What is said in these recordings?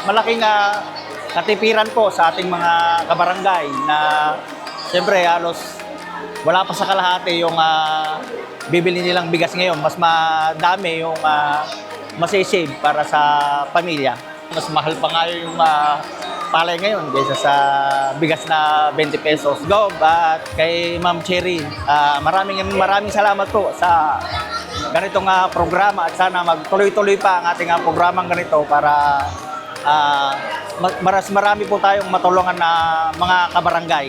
malaking katipiran po sa ating mga kabarangay na siyempre halos wala pa sa kalahati yung bibili nilang bigas ngayon. Mas madami yung masisave para sa pamilya. Mas mahal pa nga yung palay ngayon kaysa sa bigas na 20 pesos. Go, at kay Ma'am Cherry, maraming salamat po sa ganitong programa at sana magtuloy-tuloy pa ang ating programang ganito para marami po tayong matulungan na mga kabarangay.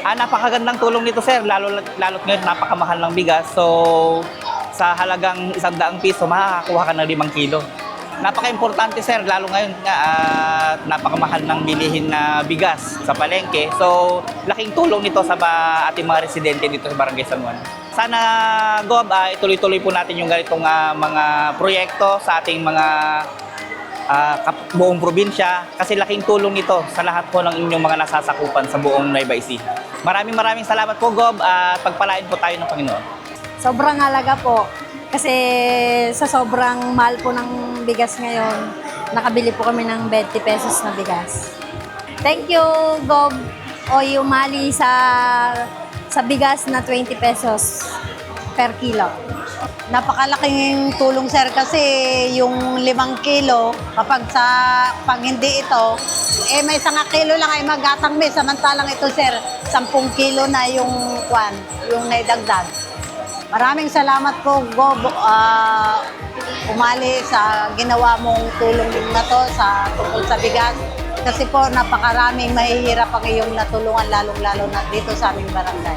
Napakagandang tulong nito, sir, lalo't ngayon napakamahal ng bigas. So sa halagang 100 piso makakakuha ka ng 5 kilo. Napaka-importante, sir, lalo ngayon nga napakamahal ng bilihin na bigas sa palengke. So, laking tulong nito sa ating mga residente dito sa Barangay San Juan. Sana, Gob, ituloy-tuloy po natin yung ganitong mga proyekto sa ating mga buong probinsya kasi laking tulong nito sa lahat po ng inyong mga nasasakupan sa buong Nueva Ecija. Maraming salamat po, Gob, at pagpalain po tayo ng Panginoon. Sobrang halaga po. Kasi sa sobrang mahal po ng bigas ngayon, nakabili po kami ng 20 pesos na bigas. Thank you, Gob Oyo Mali sa bigas na 20 pesos per kilo. Napakalaking tulong, sir, kasi yung 5 kilo, pag hindi ito, may 1 kilo lang ay magatang may. Samantalang ito, sir, 10 kilo na yung naidagdag. Maraming salamat po, Gob Umali, sa ginawa mong tulong na to tungkol sa bigas. Kasi po napakaraming mahihirap ang iyong natulungan, lalong-lalo na dito sa aming barangay.